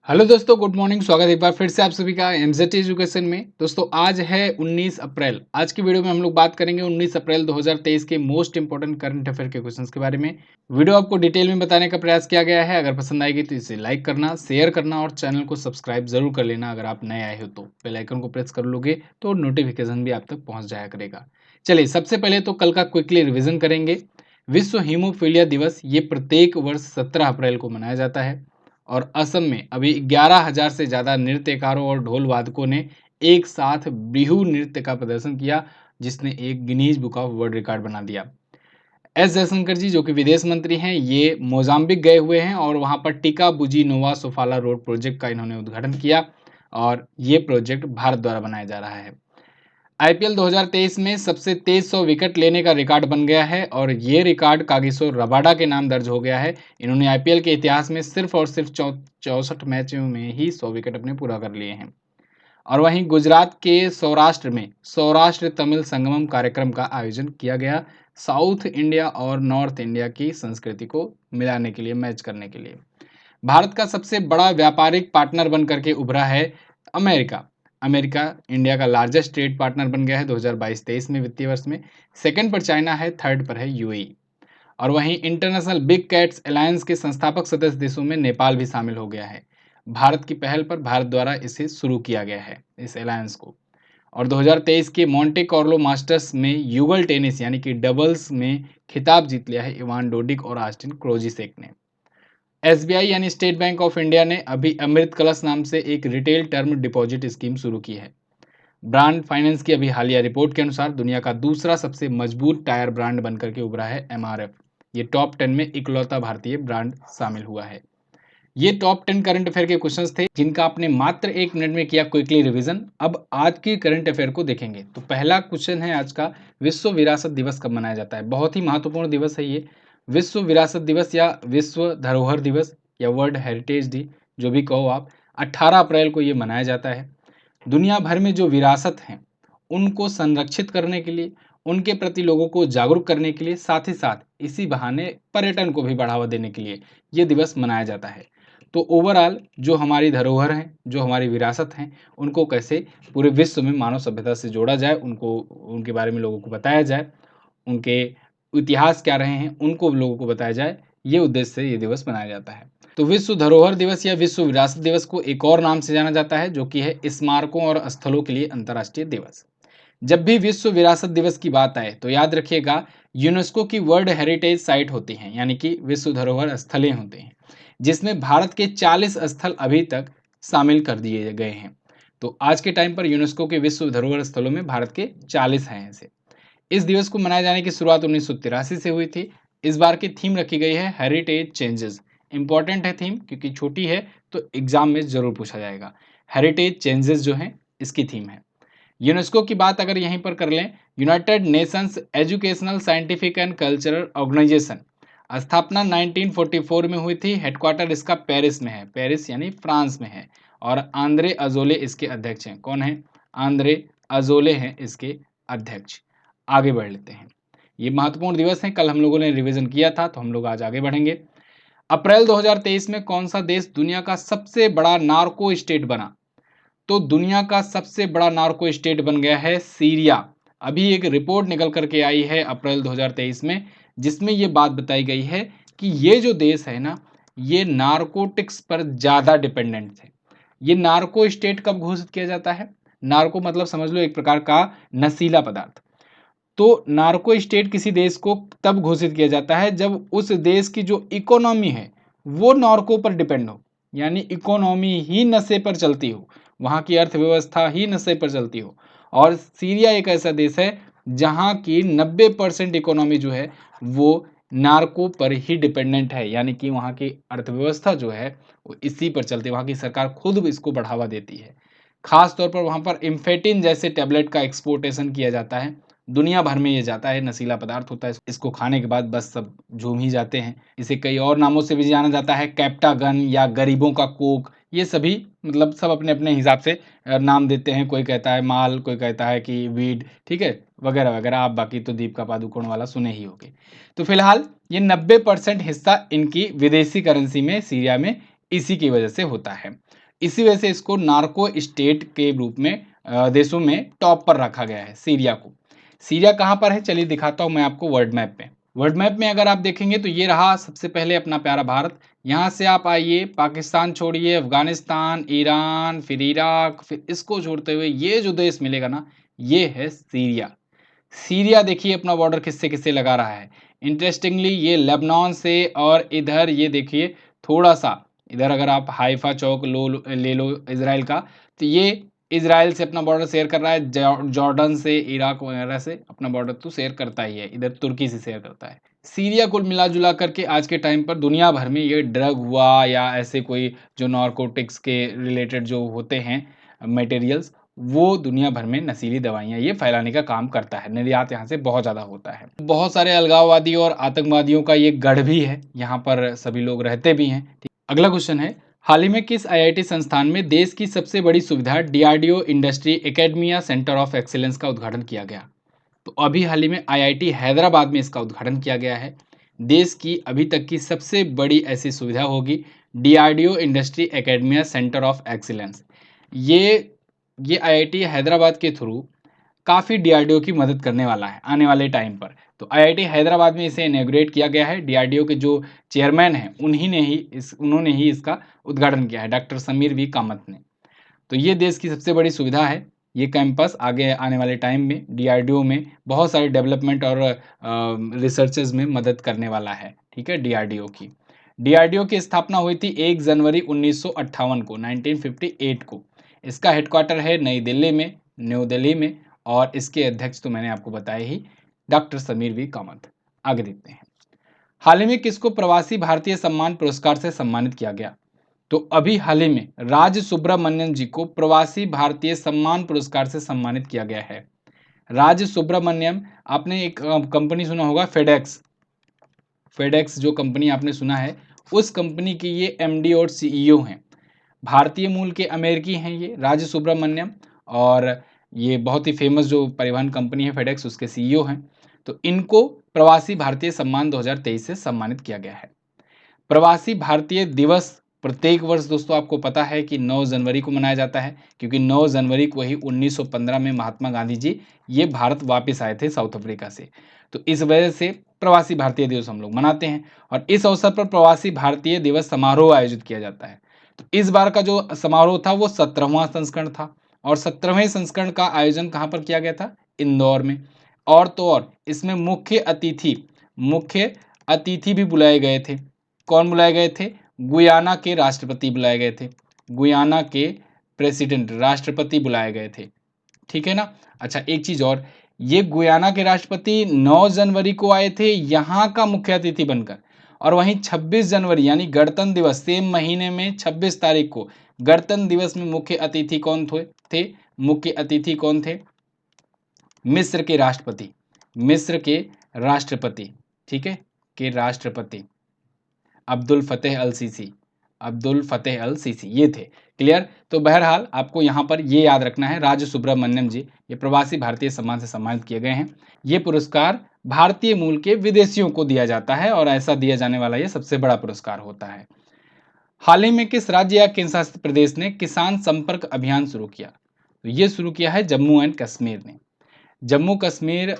Hello दोस्तों, good morning. स्वागत है एक बार फिर से आप सभी का एमजेटी एजुकेशन में। दोस्तों आज है 19 अप्रैल। आज की वीडियो में हम लोग बात करेंगे 19 अप्रैल 2023 के मोस्ट इंपोर्टेंट करंट अफेयर के क्वेश्चंस के बारे में। वीडियो आपको डिटेल में बताने का प्रयास किया गया है। अगर पसंद आएगी तो इसे लाइक करना, शेयर करना और चैनल को सब्सक्राइब जरूर कर लेना। अगर आप नए आए हो तो बेल आइकन को प्रेस कर लोगे तो नोटिफिकेशन भी आप तक पहुंच जाया करेगा। चलिए सबसे पहले तो कल का क्विकली रिविजन करेंगे। विश्व हीमोफीलिया दिवस ये प्रत्येक वर्ष 17 अप्रैल को मनाया जाता है और असम में अभी 11,000 से ज़्यादा नृत्यकारों और ढोल वादकों ने एक साथ बिहू नृत्य का प्रदर्शन किया, जिसने एक Guinness book of world record बना दिया। एस जयशंकर जी जो कि विदेश मंत्री हैं, ये मोजाम्बिक गए हुए हैं और वहाँ पर टिका बुजी नोवा सोफाला रोड प्रोजेक्ट का इन्होंने उद्घाटन किया और ये प्रोजेक्ट भारत द्वारा बनाया जा रहा है। आईपीएल 2023 में सबसे तेज 100 विकेट लेने का रिकॉर्ड बन गया है और ये रिकॉर्ड कागिसो रबाडा के नाम दर्ज हो गया है। इन्होंने आईपीएल के इतिहास में सिर्फ और सिर्फ 64 मैचों में ही 100 विकेट अपने पूरा कर लिए हैं। और वहीं गुजरात के सौराष्ट्र में सौराष्ट्र तमिल संगमम कार्यक्रम का आयोजन किया गया, साउथ इंडिया और नॉर्थ इंडिया की संस्कृति को मिलाने के लिए, मैच करने के लिए। भारत का सबसे बड़ा व्यापारिक पार्टनर बन करके उभरा है अमेरिका। अमेरिका इंडिया का लार्जेस्ट ट्रेड पार्टनर बन गया है 2022-23 में वित्तीय वर्ष में। सेकंड पर चाइना है, थर्ड पर है यूएई। और वहीं इंटरनेशनल बिग कैट्स अलायंस के संस्थापक सदस्य देशों में नेपाल भी शामिल हो गया है। भारत की पहल पर भारत द्वारा इसे शुरू किया गया है, इस अलायंस को। और 2023 के मोंटे कार्लो मास्टर्स में युगल टेनिस यानी कि डबल्स में खिताब जीत लिया है इवान डोडिक और आस्टिन क्रोजिसेक ने। एसबीआई यानी स्टेट बैंक ऑफ इंडिया ने अभी अमृत कलश नाम से एक रिटेल टर्म डिपॉजिट स्कीम शुरू की है। ब्रांड फाइनेंस की अभी हालिया रिपोर्ट के अनुसार दुनिया का दूसरा सबसे मजबूत टायर ब्रांड बनकर के उभरा है एमआरएफ। ये टॉप 10 में इकलौता भारतीय ब्रांड शामिल हुआ है। ये टॉप 10 करंट अफेयर के क्वेश्चंस थे जिनका आपने मात्र 1 मिनट में किया क्विकली रिवीजन। अब आज की करंट अफेयर को देखेंगे तो पहला क्वेश्चन है आज का, विश्व विरासत दिवस कब मनाया जाता है। बहुत ही महत्वपूर्ण दिवस है ये। विश्व विरासत दिवस या विश्व धरोहर दिवस या वर्ल्ड हेरिटेज डे, जो भी कहो आप, 18 अप्रैल को ये मनाया जाता है। दुनिया भर में जो विरासत हैं उनको संरक्षित करने के लिए, उनके प्रति लोगों को जागरूक करने के लिए, साथ ही साथ इसी बहाने पर्यटन को भी बढ़ावा देने के लिए ये दिवस मनाया जाता है। तो ओवरऑल जो हमारी धरोहर हैं, जो हमारी विरासत हैं, उनको कैसे पूरे विश्व में मानव सभ्यता से जोड़ा जाए, उनको उनके बारे में लोगों को बताया जाए, उनके इतिहास क्या रहे हैं उनको लोगों को बताया जाए, ये उद्देश्य से ये दिवस मनाया जाता है। तो विश्व धरोहर दिवस या विश्व विरासत दिवस को एक और नाम से जाना जाता है जो कि है स्मारकों और स्थलों के लिए अंतर्राष्ट्रीय दिवस। जब भी विश्व विरासत दिवस की बात आए तो याद रखिएगा, यूनेस्को की वर्ल्ड हेरिटेज साइट होती हैं, यानी कि विश्व धरोहर स्थलें होते हैं, जिसमें भारत के 40 स्थल अभी तक शामिल कर दिए गए हैं। तो आज के टाइम पर यूनेस्को के विश्व धरोहर स्थलों में भारत के 40 हैं ऐसे। इस दिवस को मनाए जाने की शुरुआत 1983 से हुई थी। इस बार की थीम रखी गई है हेरिटेज चेंजेस। इंपॉर्टेंट है थीम, क्योंकि छोटी है तो एग्जाम में जरूर पूछा जाएगा। हेरिटेज चेंजेस जो है इसकी थीम है। यूनेस्को की बात अगर यहीं पर कर लें, United Nations Educational Scientific and Cultural Organization, स्थापना 1944 में हुई थी। हेडक्वार्टर इसका पेरिस में है, पेरिस यानी फ्रांस में है। और आंद्रे अजोले इसके अध्यक्ष हैं। कौन है? आंद्रे अजोले हैं इसके अध्यक्ष। आगे बढ़ लेते हैं। ये महत्वपूर्ण दिवस है, कल हम लोगों ने रिवीजन किया था, तो हम लोग आज आगे बढ़ेंगे। अप्रैल 2023 में कौन सा देश दुनिया का सबसे बड़ा नार्को स्टेट बना? तो दुनिया का सबसे बड़ा नार्को स्टेट बन गया है सीरिया। अभी एक रिपोर्ट निकल करके आई है अप्रैल 2023 में, जिसमें यह बात बताई गई है कि ये जो देश है ना, ये नार्कोटिक्स पर ज़्यादा डिपेंडेंट है। ये नार्को स्टेट कब घोषित किया जाता है? नार्को मतलब समझ लो एक प्रकार का नशीला पदार्थ। तो नार्को स्टेट किसी देश को तब घोषित किया जाता है जब उस देश की जो इकोनॉमी है वो नार्को पर डिपेंड हो, यानी इकोनॉमी ही नशे पर चलती हो, वहाँ की अर्थव्यवस्था ही नशे पर चलती हो। और सीरिया एक ऐसा देश है जहाँ की 90% इकोनॉमी जो है वो नार्को पर ही डिपेंडेंट है, यानी कि वहाँ की अर्थव्यवस्था जो है वो इसी पर चलती है। वहाँ की सरकार खुद भी इसको बढ़ावा देती है। खास तौर पर वहाँ पर इम्फेटिन जैसे टैबलेट का एक्सपोर्टेशन किया जाता है। दुनिया भर में ये जाता है, नशीला पदार्थ होता है, इसको खाने के बाद बस सब झूम ही जाते हैं। इसे कई और नामों से भी जाना जाता है, कैप्टागन या गरीबों का कोक, ये सभी मतलब सब अपने अपने हिसाब से नाम देते हैं। कोई कहता है माल, कोई कहता है कि वीड, ठीक है, वगैरह वगैरह। आप बाकी तो दीपिका पादुकोण वाला सुने ही होंगे। तो फिलहाल ये 90% हिस्सा इनकी विदेशी करेंसी में सीरिया में इसी की वजह से होता है। इसी वजह से इसको नार्को स्टेट के रूप में देशों में टॉप पर रखा गया है सीरिया को। सीरिया कहाँ पर है चलिए दिखाता हूँ मैं आपको वर्ल्ड मैप में। वर्ल्ड मैप में अगर आप देखेंगे तो ये रहा सबसे पहले अपना प्यारा भारत। यहाँ से आप आइए, पाकिस्तान छोड़िए, अफगानिस्तान, ईरान, फिर इराक, फिर इसको छोड़ते हुए ये जो देश मिलेगा ना, ये है सीरिया। सीरिया देखिए अपना बॉर्डर किससे किससे लगा रहा है। इंटरेस्टिंगली ये लेबनान से, और इधर ये देखिए थोड़ा सा इधर अगर आप हाइफा चौक ले लो इजराइल का, तो ये इजराइल से अपना बॉर्डर शेयर कर रहा है। जॉर्डन से, इराक वगैरह से अपना बॉर्डर तो शेयर करता ही है, इधर तुर्की से शेयर करता है। सीरिया कुल मिला जुला करके आज के टाइम पर दुनिया भर में ये ड्रग हुआ या ऐसे कोई जो नारकोटिक्स के रिलेटेड जो होते हैं मटेरियल्स, वो दुनिया भर में नशीली दवाइयाँ ये फैलाने का काम करता है। निर्यात यहाँ से बहुत ज़्यादा होता है। बहुत सारे अलगाववादी और आतंकवादियों का ये गढ़ भी है, यहाँ पर सभी लोग रहते भी हैं। अगला क्वेश्चन है, हाल ही में किस आईआईटी संस्थान में देश की सबसे बड़ी सुविधा DRDO industry academia centre of excellence का उद्घाटन किया गया? तो अभी हाल ही में आईआईटी हैदराबाद में इसका उद्घाटन किया गया है। देश की अभी तक की सबसे बड़ी ऐसी सुविधा होगी DRDO industry academia centre of excellence. ये आईआईटी हैदराबाद के थ्रू काफ़ी डीआरडीओ की मदद करने वाला है आने वाले टाइम पर। तो आईआईटी हैदराबाद में इसे इनॉग्रेट किया गया है। डीआरडीओ के जो चेयरमैन हैं उन्होंने ही इसका उद्घाटन किया है, डॉक्टर समीर वी कामत ने। तो ये देश की सबसे बड़ी सुविधा है। ये कैंपस आगे आने वाले टाइम में डीआरडीओ में बहुत सारे डेवलपमेंट और रिसर्चेज में मदद करने वाला है। ठीक है, डीआरडीओ की स्थापना हुई थी 1 जनवरी 1958 को, 1958 को। इसका हेडक्वार्टर है न्यू दिल्ली में, और इसके अध्यक्ष तो मैंने आपको बताया ही, डॉक्टर समीर वी कामत। आगे देखते हैं, हाल ही में किसको प्रवासी भारतीय सम्मान पुरस्कार से सम्मानित किया गया? तो अभी हाल ही में राज सुब्रमण्यम जी को प्रवासी भारतीय सम्मान पुरस्कार से सम्मानित किया गया है। राज सुब्रमण्यम, आपने एक कंपनी सुना होगा फेडेक्स जो कंपनी आपने सुना है, उस कंपनी के ये एमडी और सीईओ हैं। भारतीय मूल के अमेरिकी हैं ये राज सुब्रमण्यम, और ये बहुत ही फेमस जो परिवहन कंपनी है फेडेक्स, उसके सीईओ हैं। तो इनको प्रवासी भारतीय सम्मान 2023 से सम्मानित किया गया है। प्रवासी भारतीय दिवस प्रत्येक वर्ष दोस्तों आपको पता है कि 9 जनवरी को मनाया जाता है, क्योंकि 9 जनवरी को ही 1915 में महात्मा गांधी जी ये भारत वापस आए थे साउथ अफ्रीका से। तो इस वजह से प्रवासी भारतीय दिवस हम लोग मनाते हैं, और इस अवसर पर प्रवासी भारतीय दिवस समारोह आयोजित किया जाता है। तो इस बार का जो समारोह था वो 17वां संस्करण था, और 17वें संस्करण का आयोजन कहाँ पर किया गया था? इंदौर में। और तो और इसमें मुख्य अतिथि भी बुलाए गए थे। कौन बुलाए गए थे? गुयाना के राष्ट्रपति बुलाए गए थे। गुयाना के प्रेसिडेंट, राष्ट्रपति बुलाए गए थे। ठीक है ना? अच्छा, एक चीज और, ये गुयाना के राष्ट्रपति 9 जनवरी को आए थे यहाँ का मुख्य अतिथि बनकर, और वहीं 26 जनवरी यानी गणतंत्र दिवस, सेम महीने में 26 तारीख को गणतंत्र दिवस में मुख्य अतिथि कौन थे? मुख्य अतिथि कौन थे? मिस्र के राष्ट्रपति। ठीक है, के राष्ट्रपति अब्दुल फतेह अल सीसी ये थे। क्लियर? तो बहरहाल आपको यहाँ पर ये याद रखना है, राज सुब्रमण्यम जी ये प्रवासी भारतीय सम्मान से सम्मानित किए गए हैं। ये पुरस्कार भारतीय मूल के विदेशियों को दिया जाता है, और ऐसा दिया जाने वाला ये सबसे बड़ा पुरस्कार होता है। हाल ही में किस राज्य या केंद्र शासित प्रदेश ने किसान संपर्क अभियान शुरू किया? तो ये शुरू किया है जम्मू एंड कश्मीर ने। जम्मू कश्मीर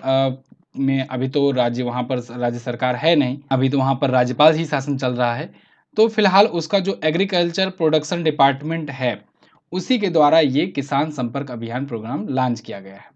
में अभी तो वहाँ पर राज्य सरकार है नहीं, अभी तो वहाँ पर राज्यपाल ही शासन चल रहा है। तो फिलहाल उसका जो एग्रीकल्चर प्रोडक्शन डिपार्टमेंट है, उसी के द्वारा ये किसान संपर्क अभियान प्रोग्राम लॉन्च किया गया है।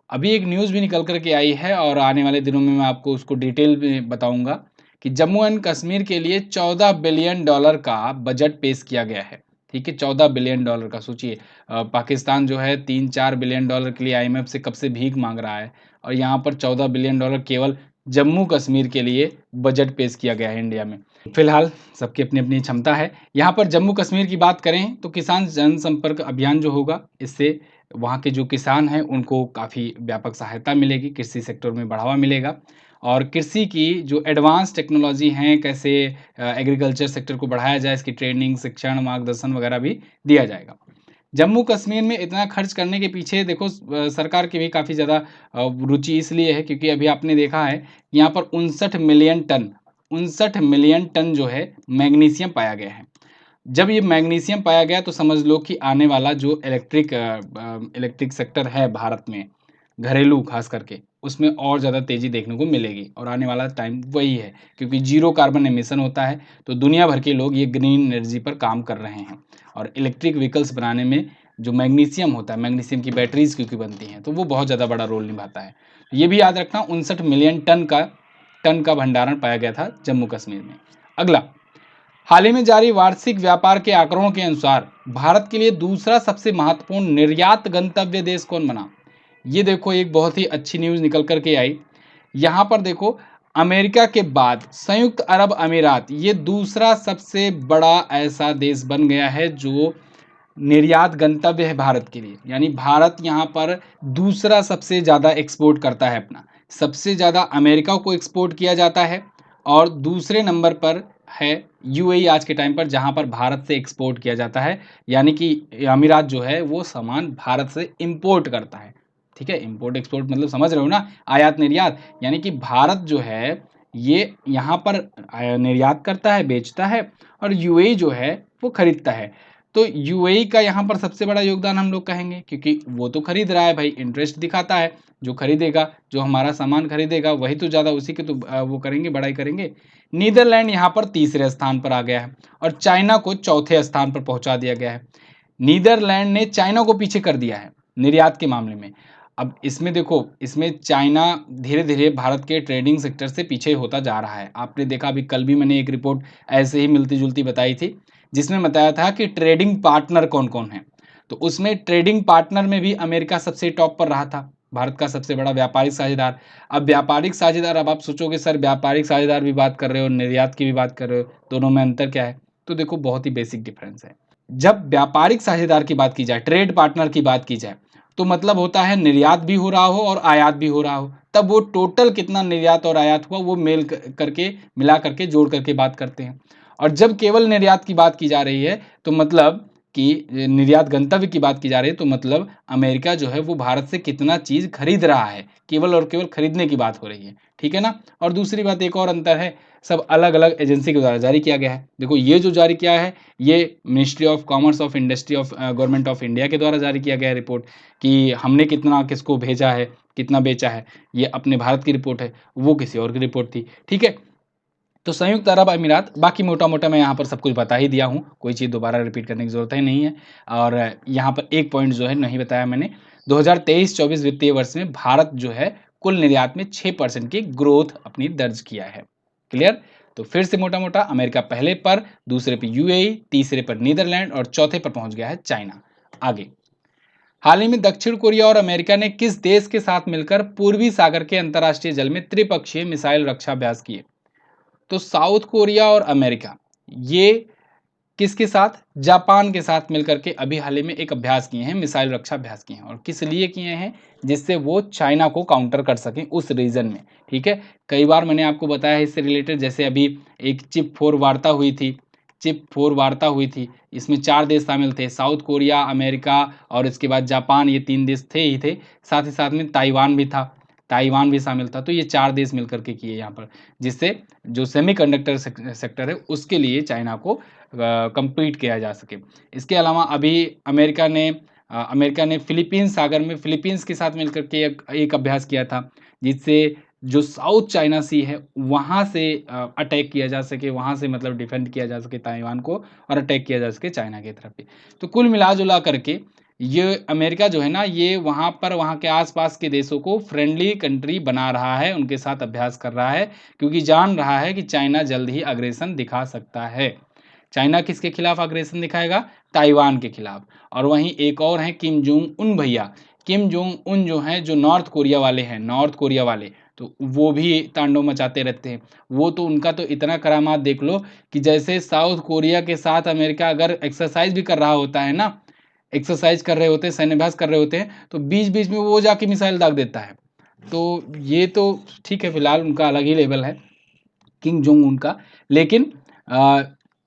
अभी एक न्यूज़ भी निकल कर के आई है, और आने वाले दिनों में मैं आपको उसको डिटेल में बताऊंगा कि जम्मू एंड कश्मीर के लिए $14 बिलियन का बजट पेश किया गया है। ठीक है, $14 बिलियन का सोचिए। पाकिस्तान जो है $3-4 बिलियन के लिए आईएमएफ से कब से भीख मांग रहा है, और यहाँ पर $14 बिलियन केवल जम्मू कश्मीर के लिए बजट पेश किया गया है इंडिया में। फिलहाल सबकी अपनी अपनी क्षमता है। यहाँ पर जम्मू कश्मीर की बात करें तो किसान जनसंपर्क अभियान जो होगा, इससे वहाँ के जो किसान हैं उनको काफ़ी व्यापक सहायता मिलेगी, कृषि सेक्टर में बढ़ावा मिलेगा, और कृषि की जो एडवांस टेक्नोलॉजी हैं, कैसे एग्रीकल्चर सेक्टर को बढ़ाया जाए, इसकी ट्रेनिंग, शिक्षण, मार्गदर्शन वगैरह भी दिया जाएगा। जम्मू कश्मीर में इतना खर्च करने के पीछे देखो सरकार की भी काफ़ी ज़्यादा रुचि इसलिए है, क्योंकि अभी आपने देखा है यहाँ पर 59 मिलियन टन जो है मैग्नीशियम पाया गया है। जब ये मैग्नीशियम पाया गया तो समझ लो कि आने वाला जो इलेक्ट्रिक सेक्टर है भारत में, घरेलू खास करके, उसमें और ज़्यादा तेज़ी देखने को मिलेगी और आने वाला टाइम वही है, क्योंकि ज़ीरो कार्बन एमिशन होता है, तो दुनिया भर के लोग ये ग्रीन एनर्जी पर काम कर रहे हैं और इलेक्ट्रिक व्हीकल्स बनाने में जो मैग्नीशियम होता है, मैग्नीशियम की बैटरीज़ क्योंकि बनती हैं, तो वो बहुत ज़्यादा बड़ा रोल निभाता है। ये भी याद रखना, 59 मिलियन टन का भंडारण पाया गया था जम्मू कश्मीर में। अगला, हाल ही में जारी वार्षिक व्यापार के आंकड़ों के अनुसार भारत के लिए दूसरा सबसे महत्वपूर्ण निर्यात गंतव्य देश कौन बना? ये देखो, एक बहुत ही अच्छी न्यूज़ निकल कर के आई। यहाँ पर देखो, अमेरिका के बाद संयुक्त अरब अमीरात ये दूसरा सबसे बड़ा ऐसा देश बन गया है जो निर्यात गंतव्य है भारत के लिए। यानी भारत यहाँ पर दूसरा सबसे ज़्यादा एक्सपोर्ट करता है अपना। सबसे ज़्यादा अमेरिका को एक्सपोर्ट किया जाता है और दूसरे नंबर पर है यूएई आज के टाइम पर, जहाँ पर भारत से एक्सपोर्ट किया जाता है। यानी कि अमीरात जो है वो सामान भारत से इंपोर्ट करता है। ठीक है, इंपोर्ट एक्सपोर्ट मतलब समझ रहे हो ना, आयात निर्यात। यानी कि भारत जो है ये यहाँ पर निर्यात करता है, बेचता है, और यूएई जो है वो खरीदता है। तो यूएई का यहाँ पर सबसे बड़ा योगदान हम लोग कहेंगे, क्योंकि वो तो खरीद रहा है भाई, इंटरेस्ट दिखाता है। जो खरीदेगा, जो हमारा सामान खरीदेगा, वही तो ज़्यादा उसी के तो वो करेंगे, बड़ाई करेंगे। नीदरलैंड यहाँ पर तीसरे स्थान पर आ गया है और चाइना को चौथे स्थान पर पहुंचा दिया गया है। नीदरलैंड ने चाइना को पीछे कर दिया है निर्यात के मामले में। अब इसमें देखो, इसमें चाइना धीरे धीरे भारत के ट्रेडिंग सेक्टर से पीछे होता जा रहा है। आपने देखा, अभी कल भी मैंने एक रिपोर्ट ऐसे ही मिलती जुलती बताई थी, जिसमें बताया था कि ट्रेडिंग पार्टनर कौन कौन है। तो उसमें ट्रेडिंग पार्टनर में भी अमेरिका सबसे टॉप पर रहा था, भारत का सबसे बड़ा व्यापारिक साझेदार। अब व्यापारिक साझेदार, अब आप सोचोगे सर व्यापारिक साझेदार भी बात कर रहे हो, निर्यात की भी बात कर रहे हो, दोनों में अंतर क्या है? तो देखो, बहुत ही बेसिक डिफरेंस है। जब व्यापारिक साझेदार की बात की जाए, ट्रेड पार्टनर की बात की जाए, तो मतलब होता है निर्यात भी हो रहा हो और आयात भी हो रहा हो। तब वो टोटल कितना निर्यात और आयात हुआ वो करके मिला करके जोड़ करके बात करते हैं। और जब केवल निर्यात की बात की जा रही है तो मतलब कि निर्यात गंतव्य की बात की जा रही है, तो मतलब अमेरिका जो है वो भारत से कितना चीज़ खरीद रहा है, केवल और केवल खरीदने की बात हो रही है। ठीक है ना? और दूसरी बात, एक और अंतर है, सब अलग अलग एजेंसी के द्वारा जारी किया गया है। देखो, ये जो जारी किया है, ये ministry of commerce of industry of government of India के द्वारा जारी किया गया है रिपोर्ट, कि हमने कितना किसको भेजा है, कितना बेचा है। ये अपने भारत की रिपोर्ट है, वो किसी और की रिपोर्ट थी। ठीक है, तो संयुक्त अरब अमीरात, बाकी मोटा मोटा मैं यहाँ पर सब कुछ बता ही दिया हूँ, कोई चीज़ दोबारा रिपीट करने की ज़रूरत ही नहीं है। और यहाँ पर एक पॉइंट जो है नहीं बताया मैंने, 2023-24 वित्तीय वर्ष में भारत जो है कुल निर्यात में 6% की ग्रोथ अपनी दर्ज किया है। क्लियर? तो फिर से मोटा मोटा, अमेरिका पहले पर, दूसरे पर यूएई, तीसरे पर नीदरलैंड और चौथे पर पहुंच गया है चाइना। आगे, हाल ही में दक्षिण कोरिया और अमेरिका ने किस देश के साथ मिलकर पूर्वी सागर के अंतर्राष्ट्रीय जल में त्रिपक्षीय मिसाइल रक्षा अभ्यास किए? तो साउथ कोरिया और अमेरिका ये किसके साथ? जापान के साथ मिलकर के अभी हाल ही में एक अभ्यास किए हैं, मिसाइल रक्षा अभ्यास किए हैं। और किस लिए किए हैं? जिससे वो चाइना को काउंटर कर सकें उस रीजन में। ठीक है, कई बार मैंने आपको बताया है इससे रिलेटेड, जैसे अभी एक चिप 4 वार्ता हुई थी। इसमें 4 देश शामिल थे, साउथ कोरिया, अमेरिका और इसके बाद जापान, ये 3 देश थे ही थे। साथ ही साथ में ताइवान भी था, ताइवान भी शामिल था। तो ये 4 देश मिलकर के किए यहाँ पर, जिससे जो सेमीकंडक्टर सेक्टर है उसके लिए चाइना को कम्पीट किया जा सके। इसके अलावा अभी अमेरिका ने फिलीपींस सागर में फिलीपींस के साथ मिलकर के एक अभ्यास किया था, जिससे जो साउथ चाइना सी है वहाँ से अटैक किया जा सके, वहाँ से मतलब डिफेंड किया जा सके ताइवान को, और अटैक किया जा सके चाइना की तरफ भी। तो कुल मिला-जुला करके ये अमेरिका जो है ना, ये वहाँ पर वहाँ के आस-पास के देशों को फ्रेंडली कंट्री बना रहा है, उनके साथ अभ्यास कर रहा है, क्योंकि जान रहा है कि चाइना जल्द ही अग्रेसन दिखा सकता है। चाइना किसके खिलाफ अग्रेसन दिखाएगा? ताइवान के खिलाफ। और वहीं एक और हैं किम जोंग उन भैया। किम जोंग उन जो हैं, जो नॉर्थ कोरिया वाले हैं, नॉर्थ कोरिया वाले, तो वो भी तांडव मचाते रहते हैं। वो तो उनका तो इतना करामात देख लो कि जैसे साउथ कोरिया के साथ अमेरिका अगर एक्सरसाइज भी कर रहा होता है ना, एक्सरसाइज कर रहे होते हैं, सैन्याभ्यास कर रहे होते हैं, तो बीच-बीच में वो जाके मिसाइल दाग देता है। तो ये तो ठीक है, फिलहाल उनका अलग ही लेवल है, किम जोंग उन का। लेकिन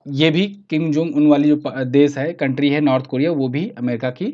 ये भी किम जोंग उन वाली जो देश है, कंट्री है नॉर्थ कोरिया, वो भी अमेरिका की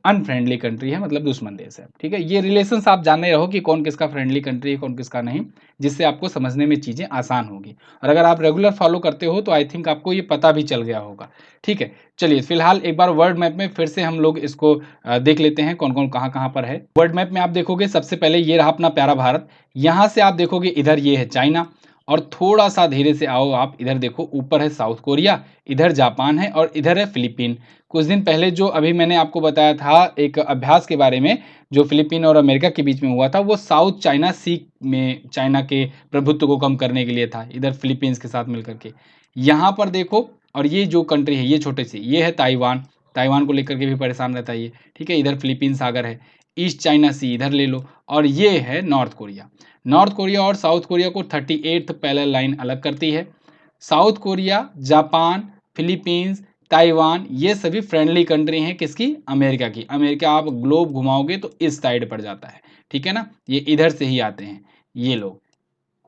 अनफ्रेंडली कंट्री है, मतलब दुश्मन देश है। ठीक है, ये रिलेशंस आप जाने रहो कि कौन किसका फ्रेंडली कंट्री है, कौन किसका नहीं, जिससे आपको समझने में चीज़ें आसान होगी। और अगर आप रेगुलर फॉलो करते हो तो आई थिंक आपको ये पता भी चल गया होगा। ठीक है, चलिए फिलहाल एक बार वर्ल्ड मैप में फिर से हम लोग इसको देख लेते हैं कौन कौन कहाँ कहाँ पर है। वर्ल्ड मैप में आप देखोगे सबसे पहले ये रहा अपना प्यारा भारत। यहाँ से आप देखोगे इधर ये है चाइना, और थोड़ा सा धीरे से आओ आप इधर देखो, ऊपर है साउथ कोरिया, इधर जापान है और इधर है फिलीपीन। कुछ दिन पहले जो अभी मैंने आपको बताया था एक अभ्यास के बारे में, जो फिलीपीन और अमेरिका के बीच में हुआ था, वो साउथ चाइना सी में चाइना के प्रभुत्व को कम करने के लिए था, इधर फिलीपींस के साथ मिलकर के। यहाँ पर देखो, और ये जो कंट्री है ये छोटे सी, ये है ताइवान। ताइवान को लेकर के भी परेशान रहता है ये। ठीक है, इधर फिलीपीन सागर है, ईस्ट चाइना सी इधर ले लो, और ये है नॉर्थ कोरिया। नॉर्थ कोरिया और साउथ कोरिया को 38th पैरेलल लाइन अलग करती है। South Korea, Japan, Philippines, Taiwan, ये सभी फ्रेंडली कंट्री हैं किसकी? अमेरिका की। अमेरिका आप ग्लोब घुमाओगे तो इस साइड पर जाता है। ठीक है ना, ये इधर से ही आते हैं ये लोग।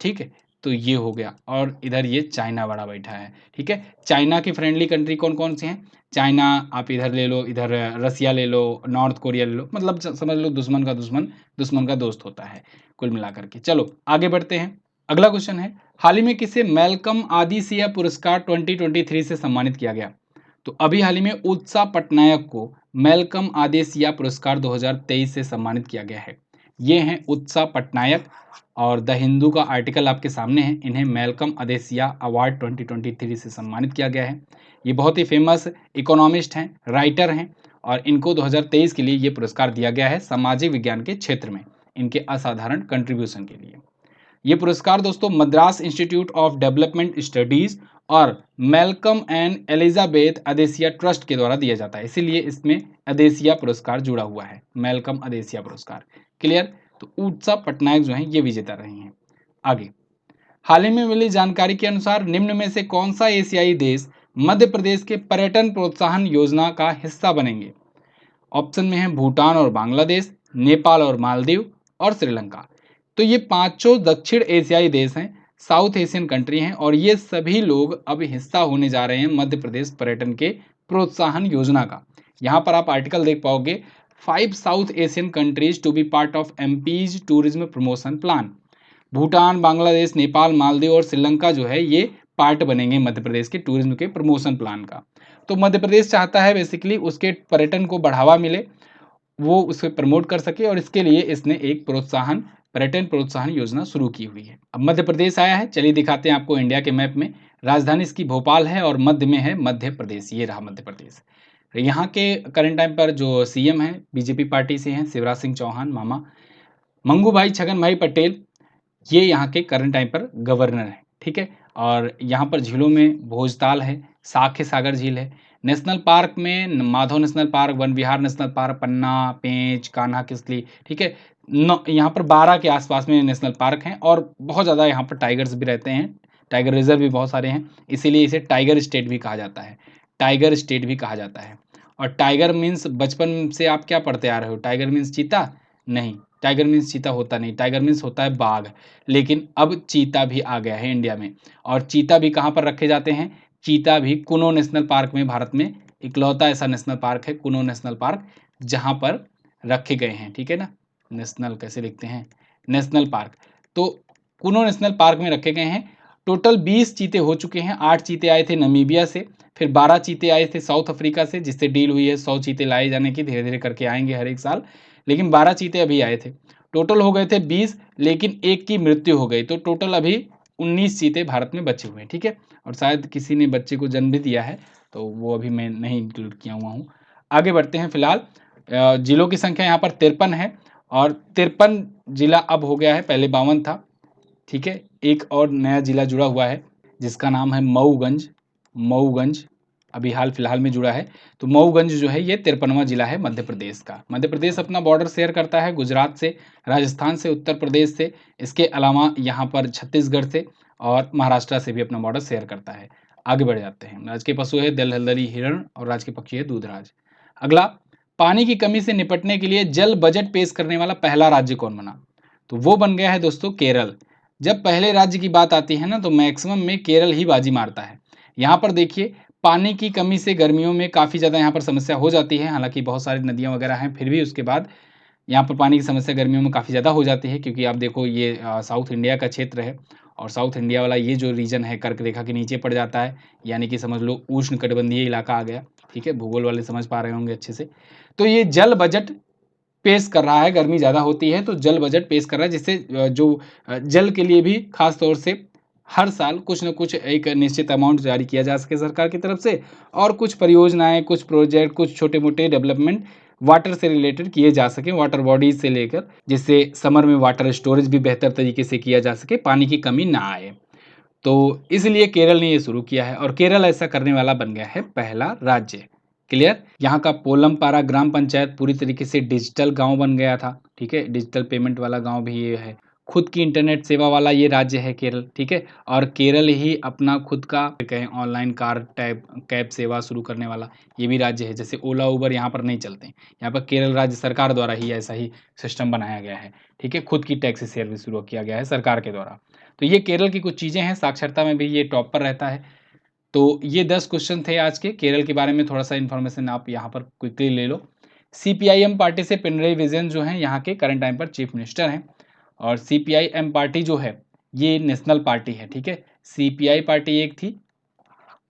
ठीक है, तो ये हो गया, और इधर ये चाइना बड़ा बैठा है। ठीक है, चाइना की फ्रेंडली कंट्री कौन कौन सी हैं? चाइना आप इधर ले लो, इधर रसिया ले लो, नॉर्थ कोरिया ले लो, मतलब समझ लो दुश्मन का दुश्मन दुश्मन का दोस्त होता है कुल मिलाकर के। चलो आगे बढ़ते हैं। अगला क्वेश्चन है, हाल ही में किसे मैल्कम आदिसिया पुरस्कार 2023 से सम्मानित किया गया? तो अभी हाल ही में उत्सा पटनायक को मैल्कम आदेसिया पुरस्कार 2023 से सम्मानित किया गया है। ये हैं उत्सा पटनायक, और द हिंदू का आर्टिकल आपके सामने है। इन्हें मैल्कम आदेसिया अवार्ड 2023 से सम्मानित किया गया है। ये बहुत ही फेमस इकोनॉमिस्ट हैं, राइटर हैं, और इनको 2023 के लिए ये पुरस्कार दिया गया है सामाजिक विज्ञान के क्षेत्र में इनके असाधारण कंट्रीब्यूशन के लिए। ये पुरस्कार दोस्तों Madras institute of development studies और मैल्कम एंड एलिजाबेथ अदेसिया ट्रस्ट के द्वारा दिया जाता है, इसीलिए इसमें अदेसिया पुरस्कार जुड़ा हुआ है, मैल्कम अदेसिया पुरस्कार। क्लियर? तो उत्सव पटनायक जो हैं ये विजेता रहे हैं। आगे, हाल ही में मिली जानकारी के अनुसार निम्न में से कौन सा एशियाई देश मध्य प्रदेश के पर्यटन प्रोत्साहन योजना का हिस्सा बनेंगे? ऑप्शन में है भूटान और बांग्लादेश, नेपाल और मालदीव, और श्रीलंका। तो ये पांचों दक्षिण एशियाई देश हैं, साउथ एशियन कंट्री हैं, और ये सभी लोग अब हिस्सा होने जा रहे हैं मध्य प्रदेश पर्यटन के प्रोत्साहन योजना का। यहाँ पर आप आर्टिकल देख पाओगे, 5 South Asian countries to be part of MP's tourism promotion plan. Bhutan, Bangladesh, Nepal, Maldives और श्रीलंका जो है ये पार्ट बनेंगे मध्य प्रदेश के टूरिज्म के प्रमोशन प्लान का। तो मध्य प्रदेश चाहता है बेसिकली उसके पर्यटन को बढ़ावा मिले, वो उसे प्रमोट कर सके, और इसके लिए इसने एक पर्यटन प्रोत्साहन योजना शुरू की हुई है। अब मध्य प्रदेश आया है, चलिए दिखाते हैं आपको इंडिया के मैप में। राजधानी इसकी भोपाल है और मध्य में है मध्य प्रदेश, ये रहा मध्य प्रदेश। यहाँ के करंट टाइम पर जो सीएम है बीजेपी पार्टी से हैं शिवराज सिंह चौहान मामा। मंगू भाई छगन भाई पटेल ये यहाँ के करंट टाइम पर गवर्नर हैं। ठीक है, और यहाँ पर झीलों में भोजताल है, साखे सागर झील है। नेशनल पार्क में माधव नेशनल पार्क, वन विहार नेशनल पार्क, पन्ना, पेंच, कान्हा किसली। ठीक है, यहाँ पर 12 के आसपास में नेशनल पार्क हैं, और बहुत ज़्यादा यहाँ पर टाइगर्स भी रहते हैं, टाइगर रिजर्व भी बहुत सारे हैं, इसीलिए इसे टाइगर स्टेट भी कहा जाता है, टाइगर स्टेट भी कहा जाता है। और टाइगर मीन्स बचपन से आप क्या पढ़ते आ रहे हो, टाइगर मीन्स चीता? नहीं, टाइगर मीन्स चीता होता नहीं, टाइगर मीन्स होता है बाघ। लेकिन अब चीता भी आ गया है इंडिया में, और चीता भी कहाँ पर रखे जाते हैं? चीता भी कुनो नेशनल पार्क में, भारत में इकलौता ऐसा नेशनल पार्क है कुनो नेशनल पार्क जहाँ पर रखे गए हैं। ठीक है ना, नेशनल कैसे लिखते हैं, नेशनल पार्क, तो कुनो नेशनल पार्क में रखे गए हैं। टोटल 20 चीते हो चुके हैं। 8 चीते आए थे नमीबिया से, फिर 12 चीते आए थे साउथ अफ्रीका से, जिससे डील हुई है 100 चीते लाए जाने की, धीरे धीरे करके आएंगे हर एक साल, लेकिन 12 चीते अभी आए थे। टोटल हो गए थे 20, लेकिन एक की मृत्यु हो गई, तो टोटल अभी 19 चीते भारत में बचे हुए हैं। ठीक है, और शायद किसी ने बच्चे को जन्म भी दिया है, तो वो अभी मैं नहीं इंक्लूड किया हुआ हूँ। आगे बढ़ते हैं। फिलहाल जिलों की संख्या यहाँ पर 53 है, और 53 जिला अब हो गया है, पहले 52 था। ठीक है, एक और नया जिला जुड़ा हुआ है जिसका नाम है मऊगंज। मऊगंज अभी हाल फिलहाल में जुड़ा है। तो मऊगंज जो है ये 53वां जिला है मध्य प्रदेश का। मध्य प्रदेश अपना बॉर्डर शेयर करता है गुजरात से, राजस्थान से, उत्तर प्रदेश से, इसके अलावा यहाँ पर छत्तीसगढ़ से और महाराष्ट्र से भी अपना बॉर्डर शेयर करता है। आगे बढ़ जाते हैं। राज्य के पशु है दलहलदरी हिरण, और राज्य के पक्षी है दूधराज। अगला, पानी की कमी से निपटने के लिए जल बजट पेश करने वाला पहला राज्य कौन बना? तो वो बन गया है दोस्तों केरल। जब पहले राज्य की बात आती है ना, तो मैक्सिमम में केरल ही बाजी मारता है। यहाँ पर देखिए, पानी की कमी से गर्मियों में काफ़ी ज़्यादा यहाँ पर समस्या हो जाती है, हालाँकि बहुत सारी नदियाँ वगैरह हैं, फिर भी उसके बाद यहाँ पर पानी की समस्या गर्मियों में काफ़ी ज़्यादा हो जाती है, क्योंकि आप देखो ये साउथ इंडिया का क्षेत्र है और साउथ इंडिया वाला ये जो रीजन है कर्क रेखा के नीचे पड़ जाता है, यानी कि समझ लो उष्णकटिबंधीय इलाका आ गया, ठीक है? भूगोल वाले समझ पा रहे होंगे अच्छे से। तो ये जल बजट पेश कर रहा है, गर्मी ज़्यादा होती है तो जल बजट पेश कर रहा है, जिससे जल के लिए भी खास तौर से हर साल कुछ न कुछ एक निश्चित अमाउंट जारी किया जा सके सरकार की तरफ से, और कुछ परियोजनाएँ, कुछ प्रोजेक्ट, कुछ छोटे-मोटे डेवलपमेंट वाटर से रिलेटेड किए जा सकें, वाटर बॉडीज़ से लेकर, जिससे समर में वाटर स्टोरेज भी बेहतर तरीके से किया जा सके, पानी की कमी ना आए। तो इसलिए केरल ने ये शुरू किया है और केरल ऐसा करने वाला बन गया है पहला राज्य। क्लियर? यहाँ का पोलमपारा ग्राम पंचायत पूरी तरीके से डिजिटल गाँव बन गया था, ठीक है? डिजिटल पेमेंट वाला गाँव भी ये है। खुद की इंटरनेट सेवा वाला ये राज्य है केरल, ठीक है? और केरल ही अपना खुद का कहें ऑनलाइन कार टैब कैब सेवा शुरू करने वाला ये भी राज्य है। जैसे ओला, उबर यहाँ पर नहीं चलते हैं। यहाँ पर केरल राज्य सरकार द्वारा ही ऐसा ही सिस्टम बनाया गया है, ठीक है? खुद की टैक्सी सर्विस शुरू किया गया है सरकार के द्वारा। तो ये केरल की कुछ चीज़ें हैं, साक्षरता में भी ये टॉप पर रहता है। तो ये 10 क्वेश्चन थे आज के। केरल के बारे में थोड़ा-सा इन्फॉर्मेशन आप यहाँ पर क्विकली ले लो। सीपीआईएम पार्टी से पिनरई विजयन जो हैं यहाँ के करंट टाइम पर चीफ मिनिस्टर हैं, और सीपीआईएम पार्टी जो है ये नेशनल पार्टी है, ठीक है? सीपीआई पार्टी एक थी,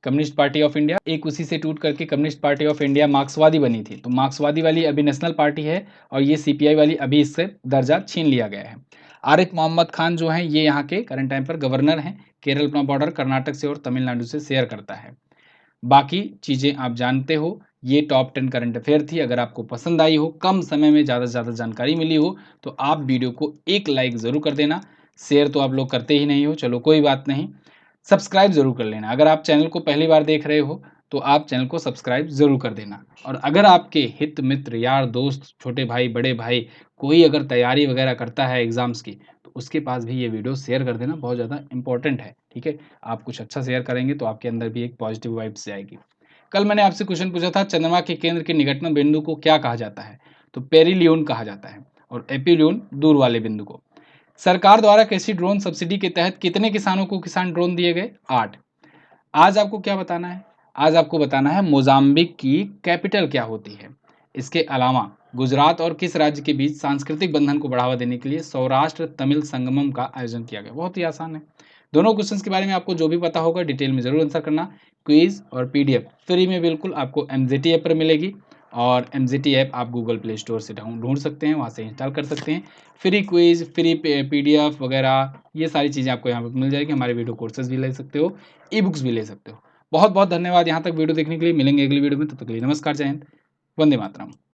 कम्युनिस्ट पार्टी ऑफ इंडिया, एक उसी से टूट करके कम्युनिस्ट पार्टी ऑफ इंडिया मार्क्सवादी बनी थी। तो मार्क्सवादी वाली अभी नेशनल पार्टी है और ये सीपीआई वाली अभी इससे दर्जा छीन लिया गया है। आरिफ मोहम्मद खान जो हैं ये यहाँ के करंट टाइम पर गवर्नर हैं। केरल अपना बॉर्डर कर्नाटक से और तमिलनाडु से शेयर करता है। बाकी चीज़ें आप जानते हो। ये टॉप 10 करंट अफेयर थी। अगर आपको पसंद आई हो, कम समय में ज़्यादा से ज़्यादा जानकारी मिली हो, तो आप वीडियो को एक लाइक ज़रूर कर देना। शेयर तो आप लोग करते ही नहीं हो, चलो कोई बात नहीं। सब्सक्राइब ज़रूर कर लेना। अगर आप चैनल को पहली बार देख रहे हो, तो आप चैनल को सब्सक्राइब ज़रूर कर देना। और अगर आपके हित मित्र, यार दोस्त, छोटे भाई, बड़े भाई, कोई अगर तैयारी वगैरह करता है एग्ज़ाम्स की, तो उसके पास भी ये वीडियो शेयर कर देना, बहुत ज़्यादा इम्पोर्टेंट है, ठीक है? आप कुछ अच्छा शेयर करेंगे तो आपके अंदर भी एक पॉजिटिव वाइब्स जाएगी। कल मैंने आपसे क्वेश्चन पूछा था, चंद्रमा के केंद्र के निकटतम बिंदु को क्या कहा जाता है? तो पेरिलियन कहा जाता है, और एपिलियन दूर वाले बिंदु को। सरकार द्वारा कृषि ड्रोन सब्सिडी के तहत कितने किसानों को किसान ड्रोन दिए गए? 8। आज आपको क्या बताना है? आज आपको बताना है मोजाम्बिक की कैपिटल क्या होती है। इसके अलावा गुजरात और किस राज्य के बीच सांस्कृतिक बंधन को बढ़ावा देने के लिए सौराष्ट्र तमिल संगमम का आयोजन किया गया? बहुत ही आसान है। दोनों क्वेश्चंस के बारे में आपको जो भी पता होगा डिटेल में जरूर आंसर करना। क्विज और पीडीएफ फ्री में बिल्कुल आपको एमजीटी ऐप पर मिलेगी, और एमजीटी ऐप आप गूगल प्ले स्टोर से ढूंढ सकते हैं, वहाँ से इंस्टॉल कर सकते हैं। फ्री क्विज, फ्री पीडीएफ वगैरह ये सारी चीज़ें आपको यहाँ पर मिल जाएगी। हमारे वीडियो कोर्सेज भी ले सकते हो, ई बुक्स भी ले सकते हो। बहुत बहुत धन्यवाद यहाँ तक वीडियो देखने के लिए। मिलेंगे अगली वीडियो में, तब तक के लिए नमस्कार, जय हिंद, वंदे मातरम।